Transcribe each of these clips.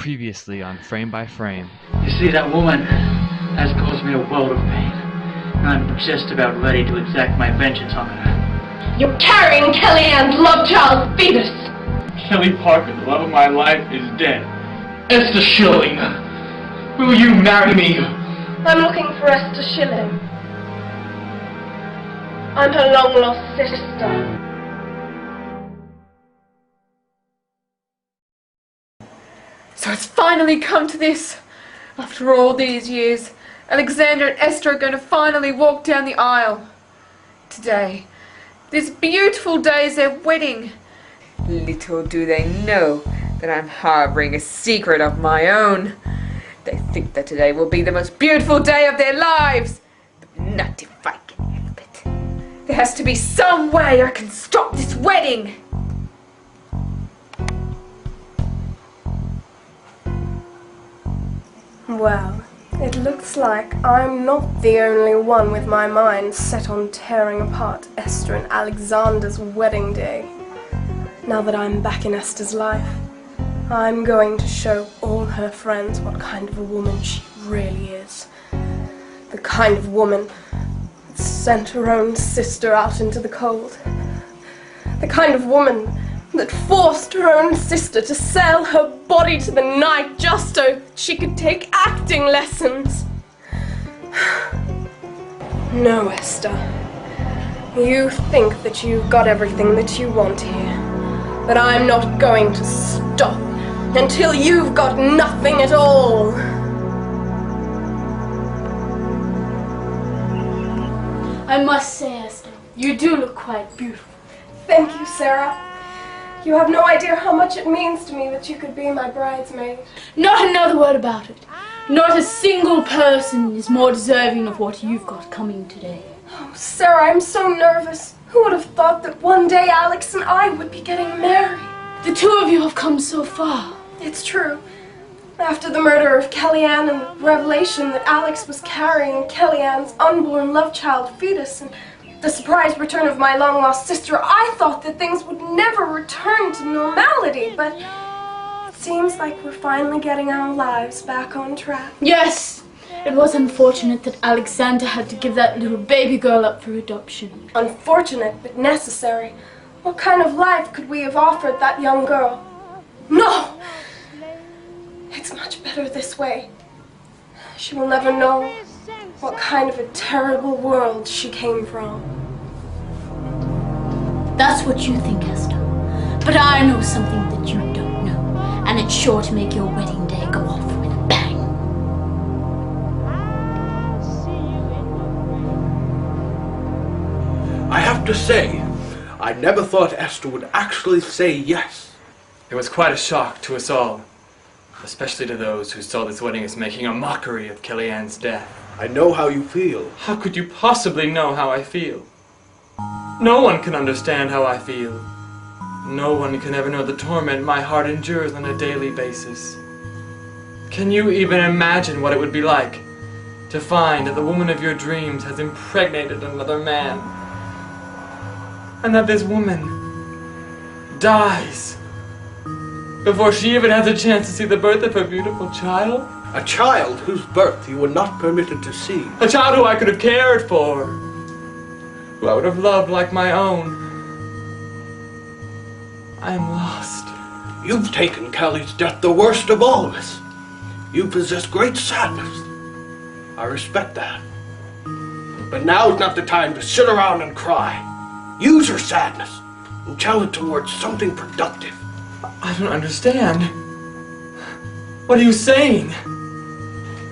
Previously on Frame by Frame. You see, that woman has caused me a world of pain. I'm just about ready to exact my vengeance on her. You're carrying Kellyanne's love child, foetus! Kelly Parker, the love of my life, is dead. Esther Schilling, will you marry me? I'm looking for Esther Schilling. I'm her long-lost sister. So it's finally come to this. After all these years, Alexander and Esther are going to finally walk down the aisle. Today. This beautiful day is their wedding. Little do they know that I'm harboring a secret of my own. They think that today will be the most beautiful day of their lives. But not if I can help it. There has to be some way I can stop this wedding. Well, it looks like I'm not the only one with my mind set on tearing apart Esther and Alexander's wedding day. Now that I'm back in Esther's life, I'm going to show all her friends what kind of a woman she really is. The kind of woman that sent her own sister out into the cold. The kind of woman that forced her own sister to sell her body to the night just so she could take acting lessons. No, Esther. You think that you've got everything that you want here, but I'm not going to stop until you've got nothing at all. I must say, Esther, you do look quite beautiful. Thank you, Sarah. You have no idea how much it means to me that you could be my bridesmaid. Not another word about it. Not a single person is more deserving of what you've got coming today. Oh, Sarah, I'm so nervous. Who would have thought that one day Alex and I would be getting married? The two of you have come so far. It's true. After the murder of Kellyanne and the revelation that Alex was carrying Kellyanne's unborn love child, foetus, and the surprise return of my long-lost sister, I thought that things would never return to normality, but it seems like we're finally getting our lives back on track. Yes, it was unfortunate that Alexander had to give that little baby girl up for adoption. Unfortunate, but necessary. What kind of life could we have offered that young girl? No! It's much better this way. She will never know what kind of a terrible world she came from. That's what you think, Esther. But I know something that you don't know, and it's sure to make your wedding day go off with a bang. I have to say, I never thought Esther would actually say yes. It was quite a shock to us all, especially to those who saw this wedding as making a mockery of Kellyanne's death. I know how you feel. How could you possibly know how I feel? No one can understand how I feel. No one can ever know the torment my heart endures on a daily basis. Can you even imagine what it would be like to find that the woman of your dreams has impregnated another man? And that this woman dies before she even has a chance to see the birth of her beautiful child? A child whose birth you were not permitted to see. A child who I could have cared for, who I would have loved like my own. I am lost. You've taken Kelly's death the worst of all of us. You possess great sadness. I respect that. But now's not the time to sit around and cry. Use your sadness and channel it towards something productive. I don't understand. What are you saying?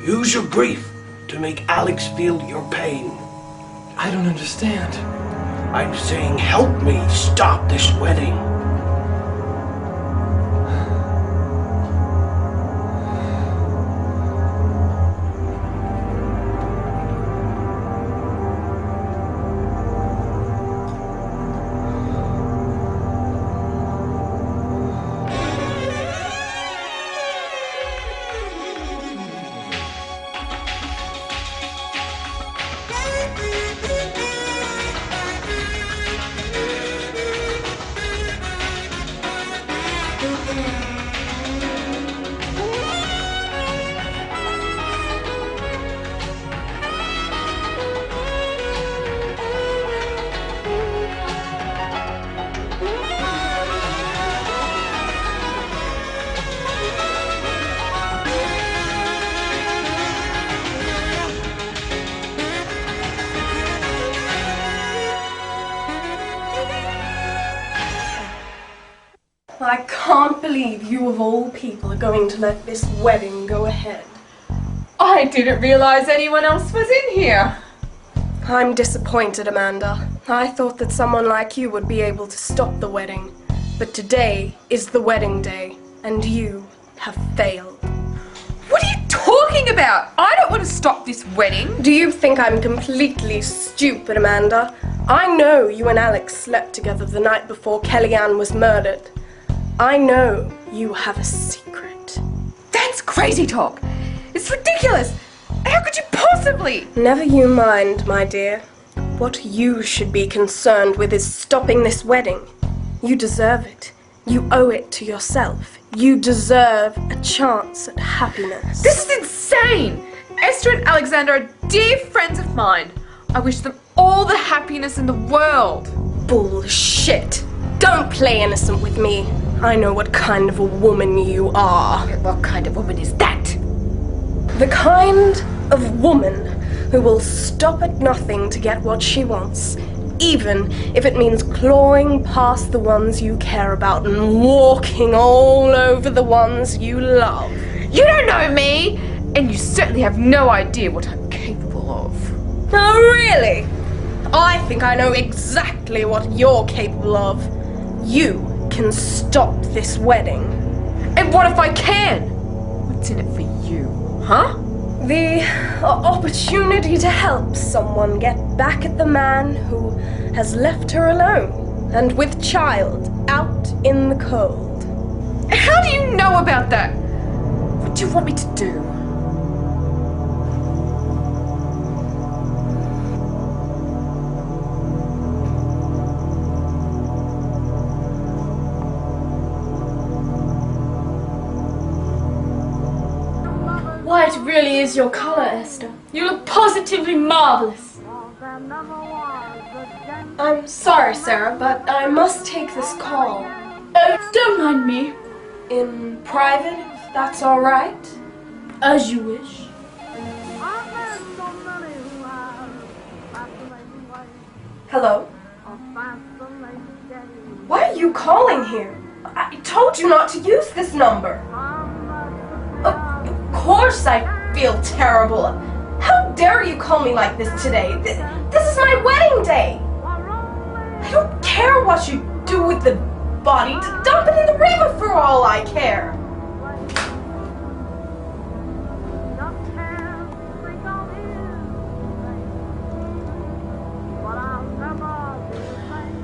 Use your grief to make Alex feel your pain. I don't understand. I'm saying help me stop this wedding. I can't believe you of all people are going to let this wedding go ahead. I didn't realize anyone else was in here. I'm disappointed, Amanda. I thought that someone like you would be able to stop the wedding. But today is the wedding day, and you have failed. What are you talking about? I don't want to stop this wedding. Do you think I'm completely stupid, Amanda? I know you and Alex slept together the night before Kellyanne was murdered. I know you have a secret. That's crazy talk. It's ridiculous. How could you possibly? Never you mind, my dear. What you should be concerned with is stopping this wedding. You deserve it. You owe it to yourself. You deserve a chance at happiness. This is insane! Esther and Alexander are dear friends of mine. I wish them all the happiness in the world. Bullshit! Don't play innocent with me. I know what kind of a woman you are. What kind of woman is that? The kind of woman who will stop at nothing to get what she wants, even if it means clawing past the ones you care about and walking all over the ones you love. You don't know me, and you certainly have no idea what I'm capable of. Oh, really? I think I know exactly what you're capable of. You can stop this wedding. And what if I can? What's in it for you, huh? The opportunity to help someone get back at the man who has left her alone and with child out in the cold. How do you know about that? What do you want me to do? White really is your color, Esther. You look positively marvelous. I'm sorry, Sarah, but I must take this call. Oh, don't mind me. In private, if that's all right. As you wish. Hello? Why are you calling here? I told you not to use this number. Of course I feel terrible. How dare you call me like this today? This is my wedding day. I don't care what you do with the body. Dump it in the river for all I care.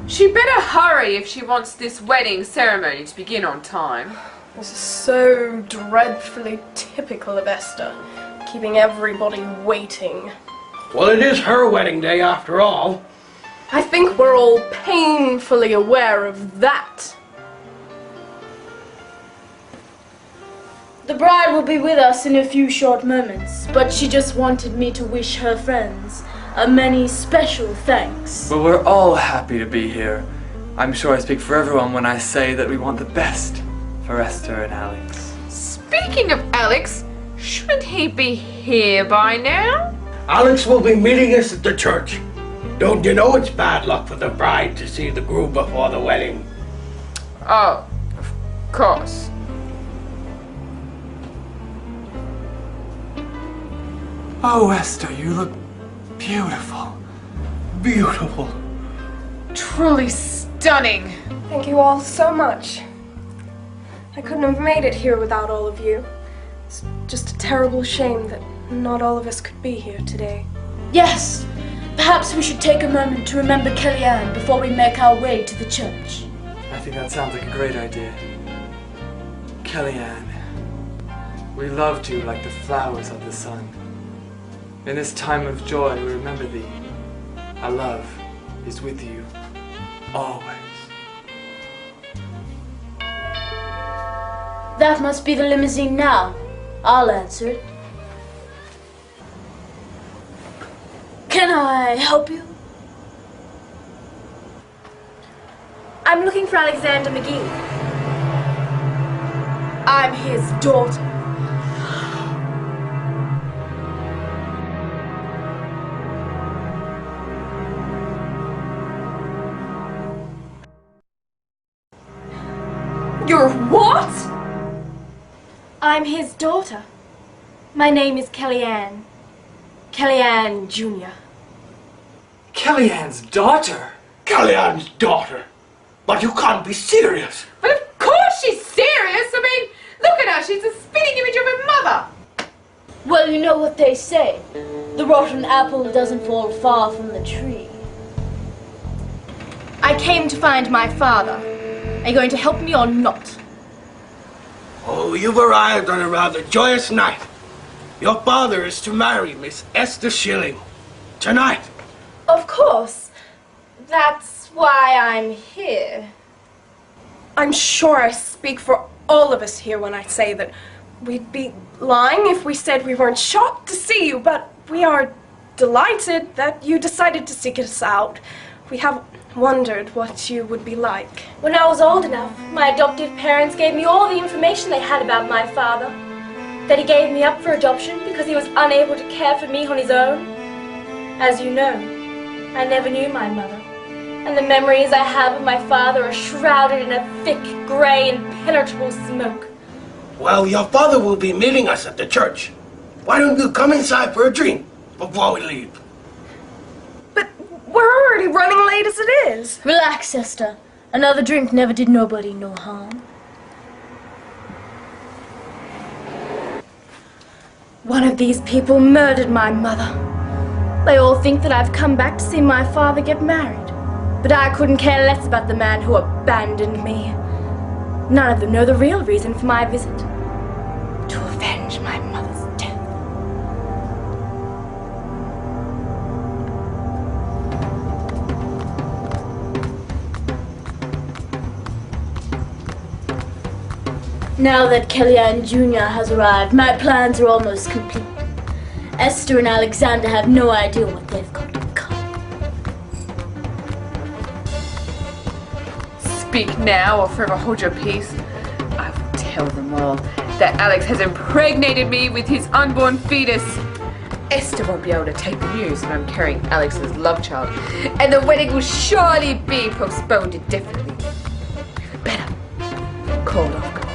She better hurry if she wants this wedding ceremony to begin on time. This is so dreadfully typical of Esther, keeping everybody waiting. Well, it is her wedding day after all. I think we're all painfully aware of that. The bride will be with us in a few short moments, but she just wanted me to wish her friends a many special thanks. Well, we're all happy to be here. I'm sure I speak for everyone when I say that we want the best for Esther and Alex. Speaking of Alex, shouldn't he be here by now? Alex will be meeting us at the church. Don't you know it's bad luck for the bride to see the groom before the wedding? Oh, of course. Oh, Esther, you look beautiful. Beautiful. Truly stunning. Thank you all so much. I couldn't have made it here without all of you. It's just a terrible shame that not all of us could be here today. Yes, perhaps we should take a moment to remember Kellyanne before we make our way to the church. I think that sounds like a great idea. Kellyanne, we loved you like the flowers of the sun. In this time of joy, we remember thee. Our love is with you always. That must be the limousine now. I'll answer it. Can I help you? I'm looking for Alexander McGee. I'm his daughter. You're what? I'm his daughter. My name is Kellyanne. Kellyanne Jr. Kellyanne's daughter? Kellyanne's daughter. But you can't be serious. But of course she's serious. I mean, look at her. She's a spitting image of her mother. Well, you know what they say. The rotten apple doesn't fall far from the tree. I came to find my father. Are you going to help me or not? Oh, you've arrived on a rather joyous night. Your father is to marry Miss Esther Schilling. Tonight. Of course. That's why I'm here. I'm sure I speak for all of us here when I say that we'd be lying if we said we weren't shocked to see you, but we are delighted that you decided to seek us out. We have wondered what you would be like. When I was old enough, my adoptive parents gave me all the information they had about my father. That he gave me up for adoption because he was unable to care for me on his own. As you know, I never knew my mother. And the memories I have of my father are shrouded in a thick, grey, impenetrable smoke. Well, your father will be meeting us at the church. Why don't you come inside for a drink before we leave? But we're already running late as it is. Relax, Esther. Another drink never did nobody no harm. One of these people murdered my mother. They all think that I've come back to see my father get married. But I couldn't care less about the man who abandoned me. None of them know the real reason for my visit. To avenge my mother's death. Now that Kellyanne Jr. has arrived, my plans are almost complete. Esther and Alexander have no idea what they've got to come. Speak now or forever hold your peace. I will tell them all that Alex has impregnated me with his unborn fetus. Esther won't be able to take the news that I'm carrying Alex's love child, and the wedding will surely be postponed indefinitely. Better called off completely.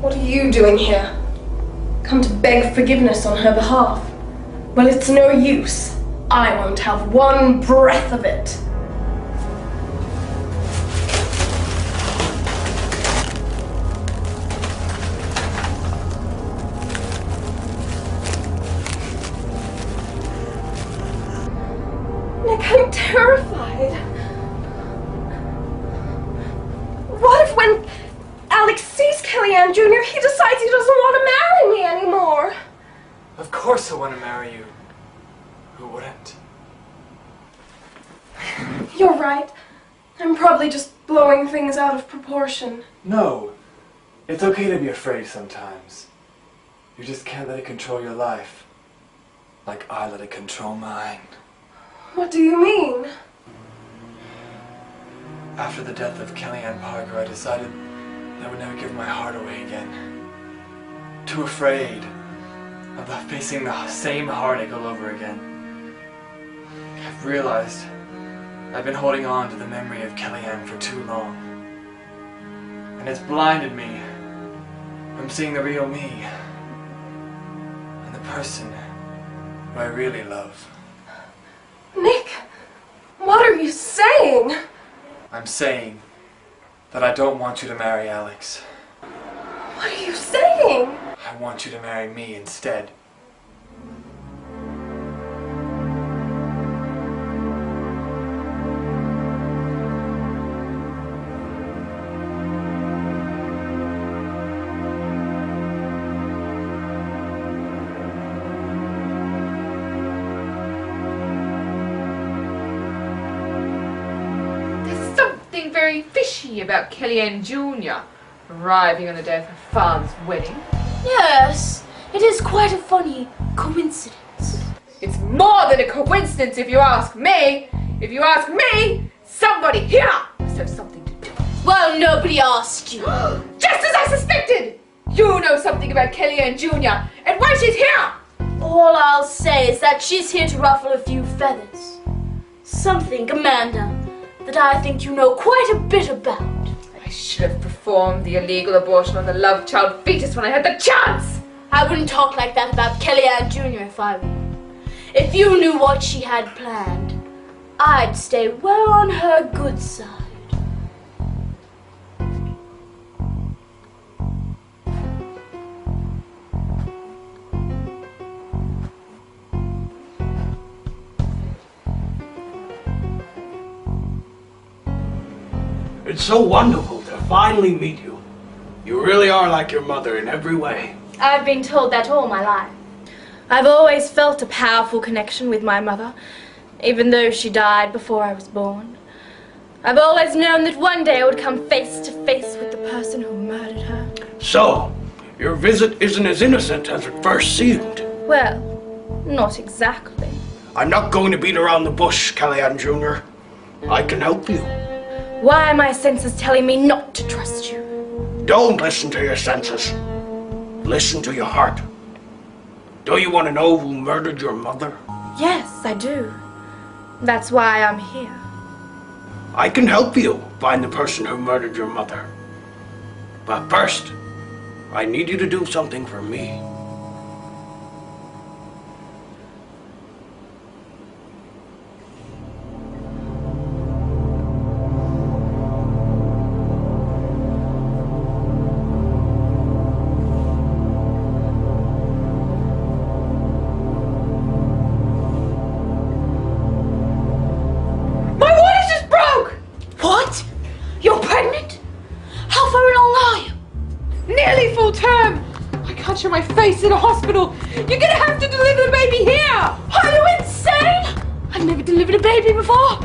What are you doing here? Come to beg forgiveness on her behalf? Well, it's no use. I won't have one breath of it. Nick, I'm terrified. What if when Alex sees Kellyanne Jr., he decides he doesn't want to marry me anymore? Of course he'll want to marry you. Who wouldn't? You're right. I'm probably just blowing things out of proportion. No. It's okay to be afraid sometimes. You just can't let it control your life. Like I let it control mine. What do you mean? After the death of Kellyanne Parker, I decided I would never give my heart away again. Too afraid of facing the same heartache all over again. I've realized I've been holding on to the memory of Kellyanne for too long. And it's blinded me from seeing the real me and the person who I really love. Nick, what are you saying? I'm saying that I don't want you to marry Alex. What are you saying? I want you to marry me instead. There's something very fishy about Kellyanne Jr. arriving on the day of her father's wedding. Yes, it is quite a funny coincidence. It's more than a coincidence if you ask me. If you ask me, somebody here must have something to do. Well, nobody asked you. Just as I suspected! You know something about Kellyanne Jr. and why she's here! All I'll say is that she's here to ruffle a few feathers. Something, Amanda, that I think you know quite a bit about. I should have performed the illegal abortion on the love child fetus when I had the chance! I wouldn't talk like that about Kellyanne Jr. if I were you. If you knew what she had planned, I'd stay well on her good side. It's so wonderful to finally meet you. You really are like your mother in every way. I've been told that all my life. I've always felt a powerful connection with my mother, even though she died before I was born. I've always known that one day I would come face to face with the person who murdered her. So, your visit isn't as innocent as it first seemed. Well, not exactly. I'm not going to beat around the bush, Kellyanne Jr. I can help you. Why are my senses telling me not to trust you? Don't listen to your senses. Listen to your heart. Do you want to know who murdered your mother? Yes, I do. That's why I'm here. I can help you find the person who murdered your mother. But first, I need you to do something for me. What? You're pregnant? How far along are you? Nearly full term! I can't show my face in a hospital! You're gonna have to deliver the baby here! Are you insane? I've never delivered a baby before.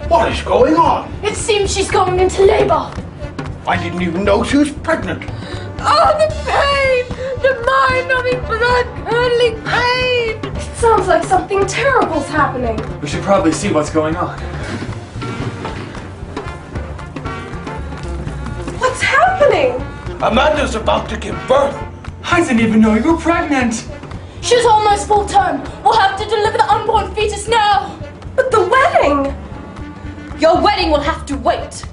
What is going on? It seems she's going into labor. I didn't even know she was pregnant. Oh, the pain! The mind-numbing, blood-curdling pain! It sounds like something terrible's happening. We should probably see what's going on. What's happening? Amanda's about to give birth. I didn't even know you were pregnant! She's almost full term. We'll have to deliver the unborn fetus now. But the wedding! Your wedding will have to wait.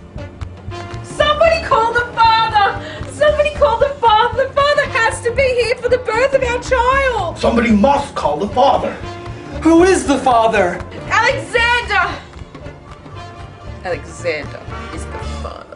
Somebody call the father! Somebody call the father! The father has to be here for the birth of our child! Somebody must call the father. Who is the father? Alexander! Alexander is the father.